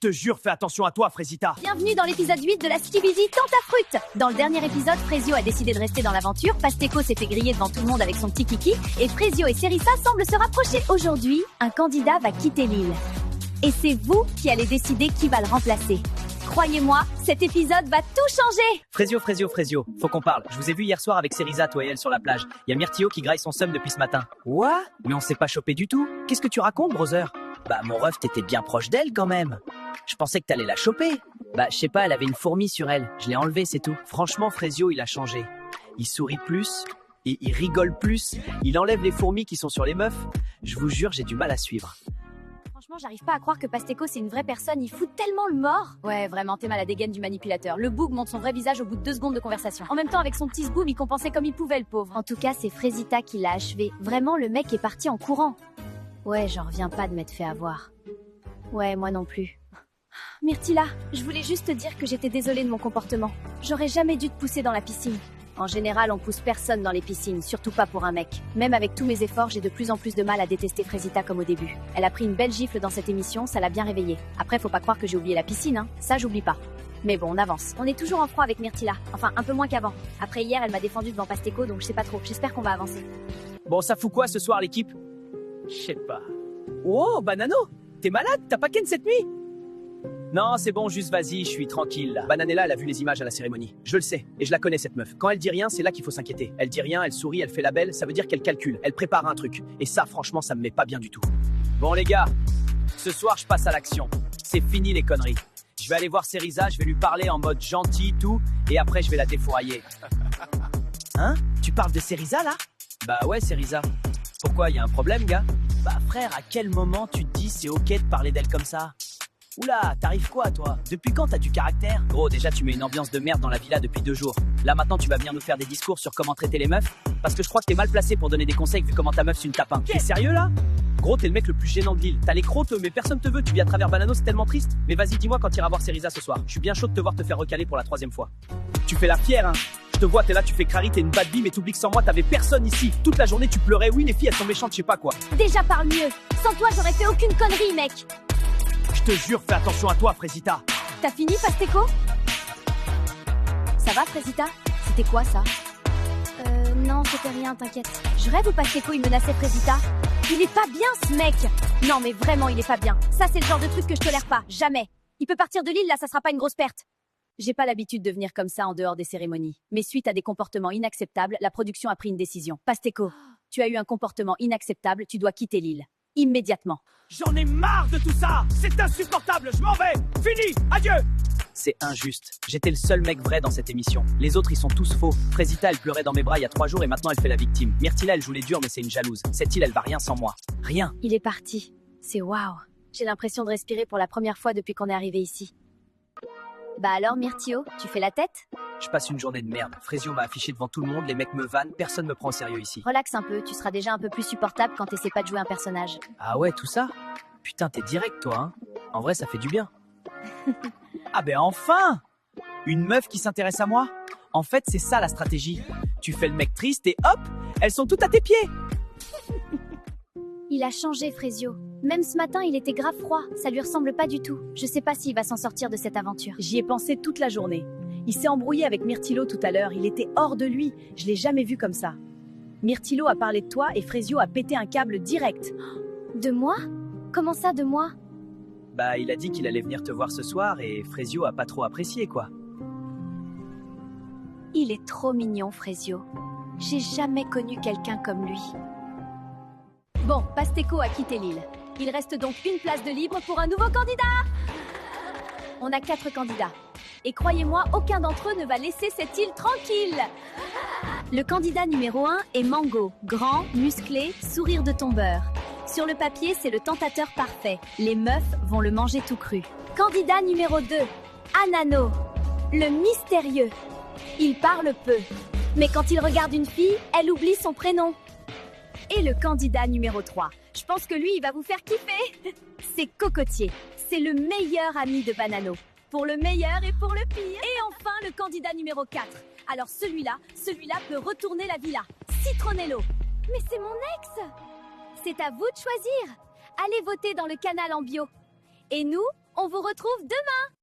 te jure, fais attention à toi, Frésita. Bienvenue dans l'épisode 8 de la Skibidi Tentafruit. Dans le dernier épisode, Frésio a décidé de rester dans l'aventure, Pasteko s'est fait griller devant tout le monde avec son petit kiki, et Frésio et Cerisa semblent se rapprocher. Aujourd'hui, un candidat va quitter l'île. Et c'est vous qui allez décider qui va le remplacer. Croyez-moi, cet épisode va tout changer. Frésio, faut qu'on parle. Je vous ai vu hier soir avec Cerisa, toi et elle, sur la plage. Il y a Myrtio qui graille son seum depuis ce matin. Quoi? Mais on s'est pas chopé du tout. Qu'est-ce que tu racontes, brother? Bah, mon ref, t'étais bien proche d'elle quand même. Je pensais que t'allais la choper. Bah, je sais pas, elle avait une fourmi sur elle. Je l'ai enlevée, c'est tout. Franchement, Frésio, il a changé. Il sourit plus, et il rigole plus. Il enlève les fourmis qui sont sur les meufs. Je vous jure, j'ai du mal à suivre. Franchement, j'arrive pas à croire que Pasteko c'est une vraie personne, il fout tellement le mort. Ouais, vraiment, t'es mal à dégaine du manipulateur. Le boug montre son vrai visage au bout de 2 secondes de conversation. En même temps, avec son petit zboum, il compensait comme il pouvait, le pauvre. En tout cas, c'est Frésita qui l'a achevé. Vraiment, le mec est parti en courant. Ouais, j'en reviens pas de m'être fait avoir. Ouais, moi non plus. Myrtilla, je voulais juste te dire que j'étais désolée de mon comportement. J'aurais jamais dû te pousser dans la piscine. En général, on pousse personne dans les piscines, surtout pas pour un mec. Même avec tous mes efforts, j'ai de plus en plus de mal à détester Frésita comme au début. Elle a pris une belle gifle dans cette émission, ça l'a bien réveillée. Après, faut pas croire que j'ai oublié la piscine, hein. Ça, j'oublie pas. Mais bon, on avance. On est toujours en froid avec Myrtilla. Enfin, un peu moins qu'avant. Après hier, elle m'a défendu devant Pasteko, donc je sais pas trop. J'espère qu'on va avancer. Bon, ça fout quoi ce soir, l'équipe? Je sais pas. Oh, Banano, t'es malade? T'as pas ken cette nuit? Non, c'est bon, juste vas-y, je suis tranquille là. Bananella, elle a vu les images à la cérémonie. Je le sais, et je la connais cette meuf. Quand elle dit rien, c'est là qu'il faut s'inquiéter. Elle dit rien, elle sourit, elle fait la belle, ça veut dire qu'elle calcule. Elle prépare un truc. Et ça, franchement, ça me met pas bien du tout. Bon les gars, ce soir, je passe à l'action. C'est fini les conneries. Je vais aller voir Cerisa, je vais lui parler en mode gentil, tout, et après je vais la défourailler. Hein? Tu parles de Cerisa là? Bah ouais, Cerisa. Pourquoi, y a un problème, gars? Bah frère, à quel moment tu te dis c'est ok de parler d'elle comme ça? Oula, t'arrives quoi, toi? Depuis quand t'as du caractère? Gros, déjà, tu mets une ambiance de merde dans la villa depuis 2 jours. Là, maintenant, tu vas venir nous faire des discours sur comment traiter les meufs? Parce que je crois que t'es mal placé pour donner des conseils vu comment ta meuf c'est une tapin. T'es sérieux, là? Gros, t'es le mec le plus gênant de l'île. T'as les crocs, mais personne te veut. Tu vis à travers Banano, c'est tellement triste. Mais vas-y, dis-moi quand t'iras voir Cerisa ce soir. Je suis bien chaud de te voir te faire recaler pour la 3e fois. Tu fais la fière, hein? Je te vois, t'es là, tu fais crari, t'es une bad bee, mais t'oublies que sans moi, t'avais personne ici. Toute la journée, tu pleurais. Oui, les filles, elles sont méchantes, je sais pas quoi. Déjà parle mieux. Sans toi, j'aurais fait aucune connerie, mec. Je te jure, fais attention à toi, Frésita. T'as fini, Pasteko? Ça va, Frésita? C'était quoi, ça? Non, c'était rien, t'inquiète. Je rêve ou Pasteko, il menaçait Frésita? Il est pas bien, ce mec! Non, mais vraiment, il est pas bien. Ça, c'est le genre de truc que je tolère pas. Jamais. Il peut partir de l'île, là, ça sera pas une grosse perte. J'ai pas l'habitude de venir comme ça en dehors des cérémonies. Mais suite à des comportements inacceptables, la production a pris une décision. Pasteko, tu as eu un comportement inacceptable, tu dois quitter l'île. Immédiatement. J'en ai marre de tout ça! C'est insupportable, je m'en vais! Fini! Adieu! C'est injuste. J'étais le seul mec vrai dans cette émission. Les autres, ils sont tous faux. Frésita, elle pleurait dans mes bras il y a 3 jours et maintenant elle fait la victime. Myrtilla, elle joue les durs mais c'est une jalouse. Cette île, elle va rien sans moi. Rien. Il est parti. C'est waouh. J'ai l'impression de respirer pour la première fois depuis qu'on est arrivé ici. Bah alors, Myrtio, tu fais la tête? Je passe une journée de merde. Frésio m'a affiché devant tout le monde, les mecs me vannent, personne me prend au sérieux ici. Relaxe un peu, tu seras déjà un peu plus supportable quand t'essaies pas de jouer un personnage. Ah ouais, tout ça? Putain, t'es direct toi, hein? En vrai, ça fait du bien. Ah ben enfin! Une meuf qui s'intéresse à moi? En fait, c'est ça la stratégie. Tu fais le mec triste et hop, elles sont toutes à tes pieds. Il a changé, Frésio. Même ce matin, il était grave froid. Ça lui ressemble pas du tout. Je sais pas s'il va s'en sortir de cette aventure. J'y ai pensé toute la journée. Il s'est embrouillé avec Myrtilo tout à l'heure. Il était hors de lui. Je l'ai jamais vu comme ça. Myrtilo a parlé de toi et Frésio a pété un câble direct. De moi? Comment ça, de moi? Bah, il a dit qu'il allait venir te voir ce soir et Frésio a pas trop apprécié, quoi. Il est trop mignon, Frésio. J'ai jamais connu quelqu'un comme lui. Bon, Pasteko a quitté l'île. Il reste donc une place de libre pour un nouveau candidat. On a 4 candidats. Et croyez-moi, aucun d'entre eux ne va laisser cette île tranquille. Le candidat numéro 1 est Mango. Grand, musclé, sourire de tombeur. Sur le papier, c'est le tentateur parfait. Les meufs vont le manger tout cru. Candidat numéro 2, Anano. Le mystérieux. Il parle peu. Mais quand il regarde une fille, elle oublie son prénom. Et le candidat numéro 3. Je pense que lui, il va vous faire kiffer. C'est Cocotier. C'est le meilleur ami de Banano. Pour le meilleur et pour le pire. Et enfin, le candidat numéro 4. Alors celui-là peut retourner la villa. Citronello. Mais c'est mon ex! C'est à vous de choisir. Allez voter dans le canal en bio. Et nous, On vous retrouve demain.